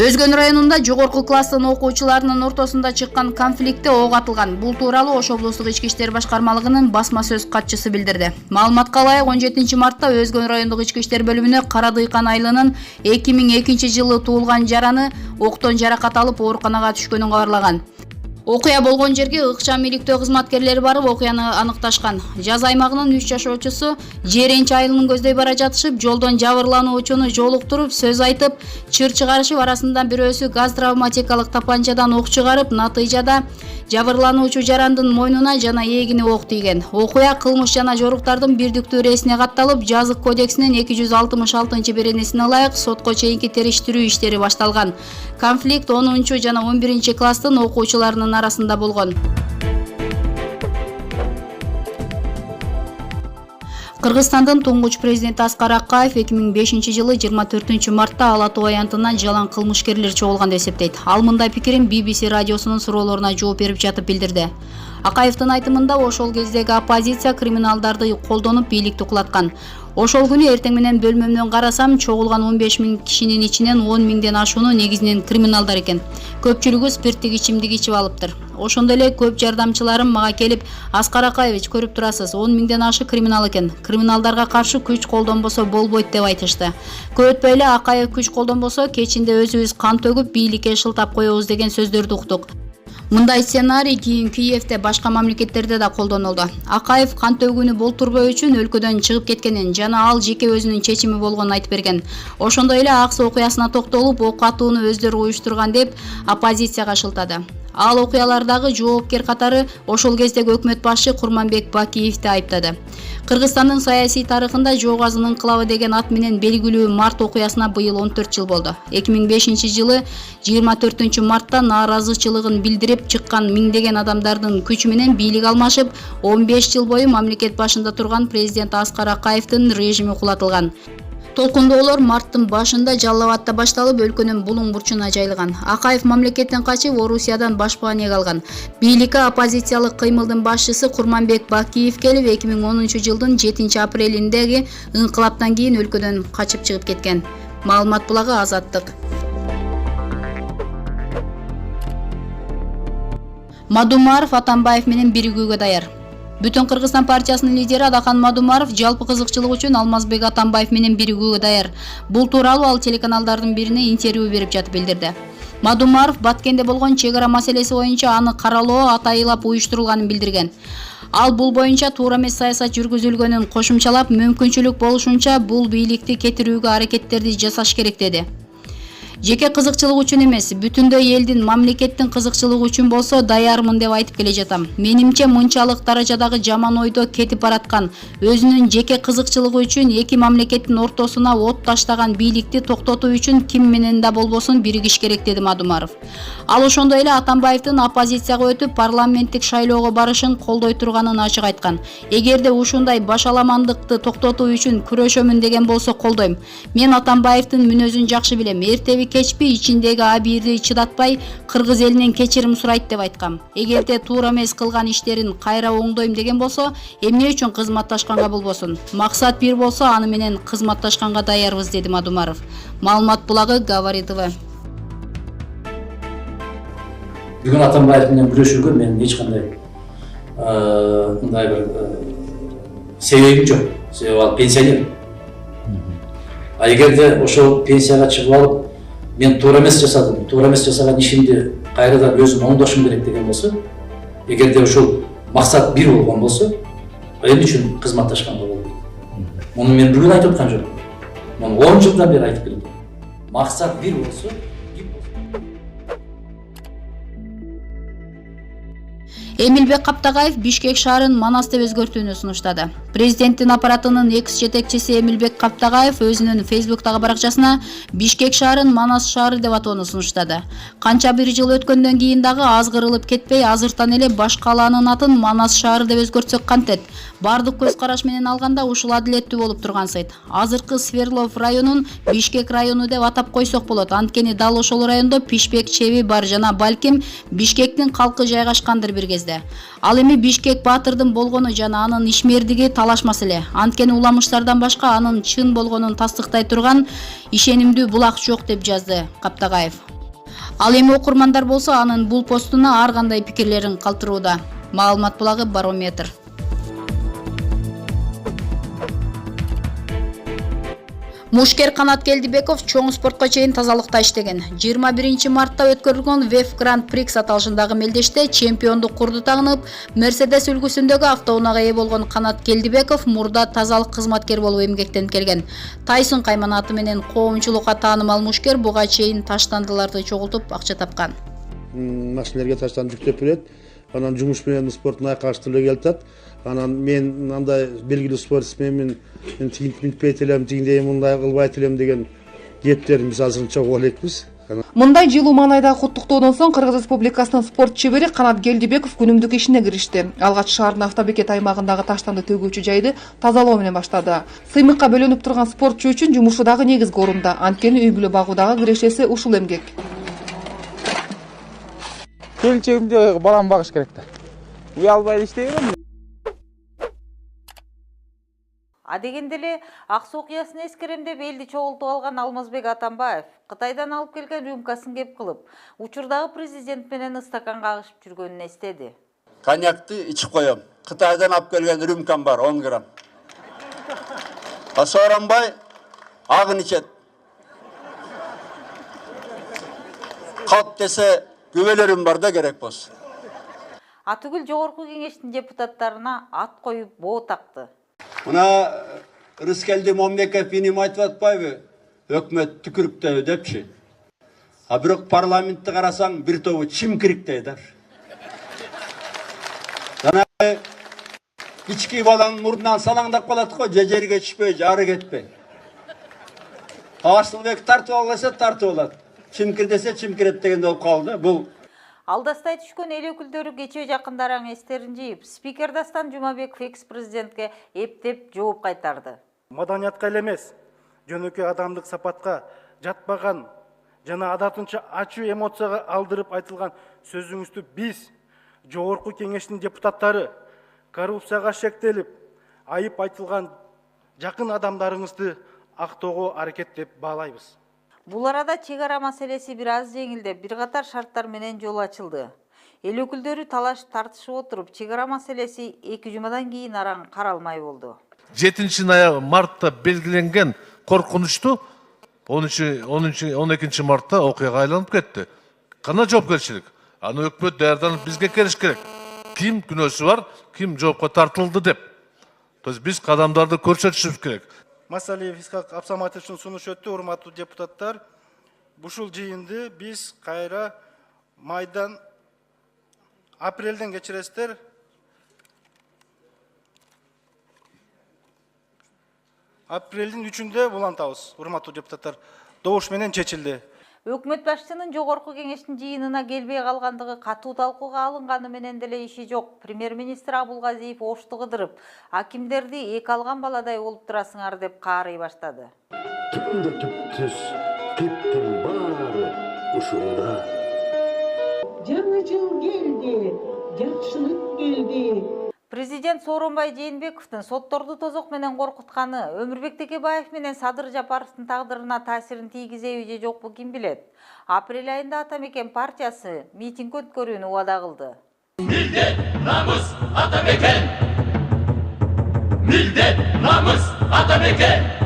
Өзгөн районунда жогорку класстын окуучуларынын ортосунда чыккан конфликтте ок атылган. Бул тууралуу Ош облустук ички иштер башкармалыгынын басма сөз катчысы билдирди. Маалыматка ылайык 17 мартта Өзгөн райондук ички иштер бөлүмүнө Кара Дыйкан айылынын 2002 жылы туулган жараны октон жаракат алып ооруканага түшкөнүн кабарлаган. Окуя болгон жерге ыкчам иликтөө кызматкерлери барып окуяны аныкташкан. Жаз аймагынын 3 жашоочусу Жеренч айылын көздөй бара жатышып, жолдон жабырлануучуну жолуктуруп, сөз айтып, чыр чыгарышып, арасында бирөөсү газ травматикалык тапанчадан ок чыгарып, натыйжада жабырлануучу жарандын мойнуна жана эгине ок тийген. Окуя кылмыш жана жоруктардын бирдиктүү эресине катталып, Жазык кодексинин 266-беренесине ылайык сотко чейинки териштирүү иштери башталган. Конфликт 10 жана 11 класстын окуучуларынын арасында болгон. Кыргызстандын туңгуч президенти Аскар Акаев 2005 жылы 24 мартта Ала Тоо аянтынан жалаң кылмышкерлер чогулган деп эсептейт. Ал мындай пикирин BBC радиосунун суроолоруна жооп берип жатып билдирди. Акаевдин айтымында ошол кездеги оппозиция криминалдарды колдонуп бийликти кулаткан. Ошол күнү эртең менен бөлмөмдөн карасам, чогулган 15 000 кишинин ичинен 10 000ден ашууну негизинен криминалдар экен. Көпчүлүгү спирттик ичимдик ичип алыптыр. Ошондой эле көп жардамчыларым мага келип, Аскар Акаевич, көрүп турасыз, 10 000ден ашы криминал экен. Криминалдарга каршы күч колдонбосо болбойт деп айтышты. Көп өтпөй эле Акаев күч колдонбосо кечинде өзүбүз кан төгүп бийликке шылтап коебуз деген сөздөрдү уктук. Мындай сценарий кийин Киевде, башка мамлекеттерде да колдонулду. Акаев кан төгүүнү болтурбоо үчүн өлкөдөн чыгып кеткенин жана ал жеке өзүнүн чечими болгонун айтып берген. Ошондой эле Аксы окуясына токтолуп, ок атууну өздөрү уюштурган деп оппозицияга шылтады. Ал окуялардагы жоопкер катары ошол кездеги өкмөт башчы Курманбек Бакиевди айыптады. Кыргызстандын саясий тарыхында Жоогазын инкылабы деген ат менен белгилүү март окуясына быйыл 14 жыл болду. 2005 жылы 24 мартта нааразычылыгын билдирип чыккан миңдеген адамдардын күчү менен бийлик алмашып, 15 жыл бою мамлекет башында турган президент Аскар Акаевдин режими кулатылган. Толкундоолор марттын башында Жалал Абадта башталып, өлкөнүн булуң бурчуна жайылган. Акаев мамлекеттен качып, Орусиядан башпаанеге алган. Бийликке оппозициялык кыймылдын башчысы Курманбек Бакиев келип, 2010 жылдын 7 апрелиндеги инкылаптан кийин өлкөдөн качып чыгып кеткен. Маалымат булагы Азаттык. Мадумаров Атамбаев менен биригүүгө даяр. Бүтүн Кыргызстан партиясынын лидери Адахан Мадумаров жалпы кызыкчылык үчүн Алмазбек Атамбаев менен биригүүгө даяр. Бул тууралуу ал телеканалдардын бирине интервью берип жатып билдирди. Мадумаров Баткенде болгон чек ара маселеси боюнча аны каралоо атайылап уюштурулганын билдирген. Ал бул боюнча туура эмес саясат жүргүзүлгөнүн кошумчалап, мүмкүнчүлүк болушунча бул бийликти кетирүүгө аракеттерди жасаш керек деди. Жеке кызыкчылык үчүн эмес, бүтүндөй элдин, мамлекеттин кызыкчылыгы үчүн болсо даярмын деп айтып келе жатам. Менимче мынчалык даражадагы жаман ойдо кетип бараткан, өзүнүн жеке кызыкчылыгы үчүн эки мамлекеттин ортосуна от таштаган бийликти токтотуу үчүн ким менен да болбосун биригиш керек, деди Мадумаров. Ал ошондой эле Атамбаевдин оппозицияга өтүп парламенттик шайлоого барышын колдой турганын ачык айткан. Эгерде ушундай башаламандыкты токтотуу үчүн күрөшөмүн деген болсо колдойм. Мен Атамбаевдин мүнөзүн жакшы билем. Эртеби кечпи ичиндеги абийирди чыдатпай кыргыз элинен кечирим сурайт деп айткам. Эгерде туура эмес кылган иштерин кайра оңдойм деген болсо, эмне үчүн кызматташканга болбосун? Максат бир болсо, аны менен кызматташканга даярбыз, деди Мадумаров. Маалымат булагы Говори ТВ. Бүгүн Атамбаев менен күрөшүүгө мен эч кандай мындай бир себебим жок. Себеби ал пенсионер. А эгерде ошол пенсияга чыгып алып, мен туура эмес жасадым, туура эмес жасаган ишимди кайрадан өзүм оңдошум керек деген болсо, эгерде ошол максат бир болгон болсо, эмне үчүн кызматташканга болбойт? Муну мен бүгүн айтып аткан жокмун. Муну 10 жылдан бери айтып келем. Максат бир болсо, Эмилбек Каптагаев Бишкек шаарын Манас деп өзгөртүүнү сунуштады. Президенттин аппаратынын экс-жетекчиси Эмилбек Каптагаев өзүнүн Facebook'тагы баракчасына Бишкек шаарын Манас шаары деп атоону сунуштады. Канча бир жыл өткөндөн кийин дагы азгырылып кетпей, азыртан эле баш калаанын атын Манас шаары деп өзгөртсөк кантет? Бардык көз караш менен алганда ушул адилеттүү болуп тургансыйт. Азыркы Сверлов районун Бишкек району деп атап койсок болот. Анткени дал ошол райондо Пишпек чеби бар жана балким Бишкектин калкы жайгашкандыр бир кезде. Ал эми Бишкек Баатырдын болгону жана анын ишмердиги талаш маселе. Анткени уламыштардан башка анын чын болгонун тастыктай турган ишенимдүү булак жок, деп жазды Каптагаев. Ал эми окурмандар болсо анын бул постуна ар кандай пикирлерин калтырууда. Маалымат булагы Барометр. Мушкер Канат Келдибеков чоң спортко чейин тазалыкта иштеген. 21 мартта өткөрүлгөн ВЭФ Гранд Прикс аталышындагы мелдеште чемпиондук курду тагынып, Мерседес үлгүсүндөгү автоунаага ээ болгон Канат Келдибеков мурда тазалык кызматкер болуп эмгектенип келген. Тайсон кайманаты менен коомчулукка таанымал мушкер буга чейин таштандыларды чогултуп акча тапкан. Машинелерге таштан жүктөп берет. Анан жумуш менен спорттун айкаштуулугу келатат. Анан мен андай белгилүү спортсменмин, мен тигинтпейт элем, тигиндей мындай кылбайт элем деген кептерин биз азыр чогуу элекпиз. Мындай жылуу маанайдагы куттуктоодон соң Кыргыз Республикасынын спорт чебери Канат Келдибеков күнүмдүк ишине киришти. Алгач шаардын автобекет аймагындагы таштанды төгүүчү жайды тазалоо менен баштады. Сыймыкка бөлөнүп турган спортчу үчүн жумушу дагы негизги орунда. Анткени үй бүлө багуудагы кирешеси ушул эмгек. Келчегимде балам багыш керек да. Уялбай иштей берем. Адегенде эле ак суу окуясын эскерем деп элди чогултуп алган Алмазбек Атамбаев Кытайдан алып келген рюмкасын кеп кылып, учурдагы президент менен стакан кагышып жүргөнүн эстеди. Коньякты ичип коем. Кытайдан алып келген рюмкам бар 10 грамм. Сооронбай агын ичет. Калп десе күбөлөрүм бар да керек болсун. Атүгүл жогорку кеңештин депутаттарына ат коюп боо такты. Мына Рыскелди Момбеков иним айтып атпайбы? Өкмөт түкүрүктөбү депчи. А бирок парламентти карасаң бир тобу чимкириктейдер. Жана кички баланын мурдунан салаңдап калат го, жерге түшпөй, жары кетпей. Асылбек тартып алса тартып алат. Чимкир десе чимкирет дегенде болуп калды. Бул Алдастай түшкөн эл өкүлдөрү кечээ жакындарың эстерин жыйып, спикер Дастан Жумабеков экс-президентке эптеп жооп кайтарды. Маданиятка эле эмес, жөнөкөй адамдык сапатка жатпаган жана адатынча ачуу эмоцияга алдырып айтылган сөзүңүздү биз, жогорку кеңештин депутаттары, коррупцияга шектелип, айып айтылган жакын адамдарыңызды актоого аракеттеп баалайбыз. Бул арада чек ара маселеси бир аз жеңилдеп, бир катар шарттар менен жол ачылды. Эл өкүлдөрү талашып тартышып отуруп, чек ара маселеси 2 жумадан кийин араң каралмай болду. 7 мартта белгиленген коркунучту 12 мартта окуяга айланып кетти. Кана жоопкерчилик? Аны өкмөт даярданып бизге келиш керек. Ким күнөөсү бар, ким жоопко тартылды деп. То есть биз кадамдарды көрсөтүшүбүз керек. Масалиев Исхак Абсаматовичтин сунушу өттү, урматтуу депутаттар. Ушул жыйынды биз кайра майдан апрелден кечиресиздер. Апрелдин 3-үндө булантабыз, урматтуу депутаттар. Добуш менен чечилди. Өкмөт башчысынын жогорку кеңештин жыйынына келбей калгандыгы катуу талкууга алынганы менен деле иши жок. Премьер-министр Абулгазиев ошту кыдырып, акимдерди эки алган баладай болуп турасыңар деп каарый баштады. Түптү түптүс, типтин баары ушунда. Жаңы жыл келди, жакшылык келди. Президент Сооронбай Жээнбековдун сотторду тозок менен коркутканы, Өмүрбек Текебаев менен Садыр Жапаровдун тагдырына таасирин тийгизеби же жокпу ким билет. Апрель айында Атамекен партиясы митинг өткөрүүнү убада кылды. Милдет, намыс, Атамекен! Милдет, намыс, Атамекен!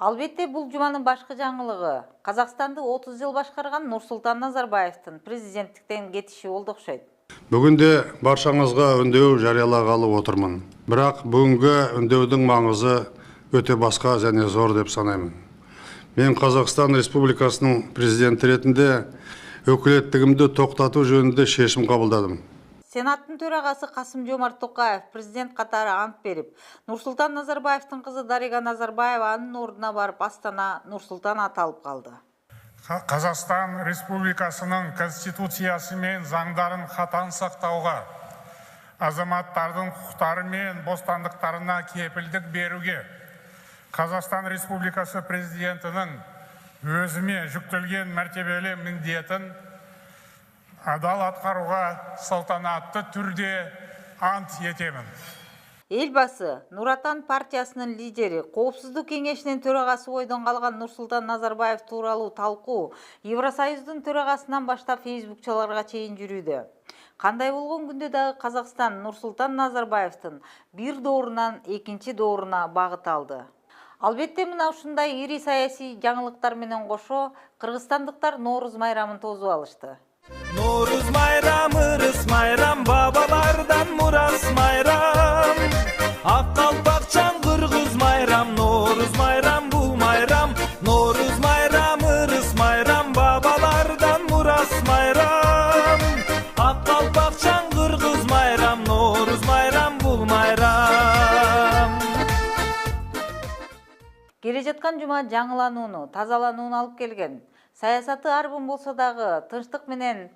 Албетте бул жуманын башкы жаңылыгы Казакстанды 30 жыл башкарган Нурсултан Назарбаевдин президенттиктен кетиши болду окшойт. Бүгүнде баршаңызга үндөө жарыялагалы отурмун. Бирок бүгүнкү үндөөдүн маңызы өтө башка жана зор деп санаймын. Мен Казакстан Республикасынын президенти ретинде өкүлеттигимди токтотуу жөнүндө чечим кабылдадым. Сенаттын төрагасы Касым-Жомарт Токаев президент катары ант берип, Нурсултан Назарбаевдин кызы Дарига Назарбаева анын ордуна барып Астана Нурсултан аталып калды. Қазақстан Республикасының конституциясы мен заңдарын қатаң сақтауға, азаматтардың құқықтары мен бостандықтарына кепілдік беруге, Қазақстан Республикасы президентінің өзіме жүктелген мәртебелі міндетін адал атқаруға салтанатты түрде ант етемін. Элбасы Нур Отан партиясынын лидери, Коопсуздук кеңешинин төрагасы бойдон калган Нурсултан Назарбаев тууралуу талкуу Евросоюздун төрагасынан баштап фейсбукчуларга чейин жүрүүдө. Кандай болгон күндө дагы Казакстан Нурсултан Назарбаевдин бир доорунан экинчи дооруна багыт алды. Албетте мына ушундай ири саясий жаңылыктар менен кошо кыргызстандыктар Норуз майрамын тосуп алышты. Норуз майрам, ырыс майрам, бабалардан мурас майрам. Ак калпакчан кыргыз майрам, Норуз майрам, бул майрам. Норуз майрам, ырыс майрам, бабалардан мурас майрам. Ак калпакчан кыргыз майрам, Норуз майрам, бул майрам. Келе жаткан жума жаңыланууну, тазаланууну алып келген. Саясаты арбын болсо дагы тынчтык менен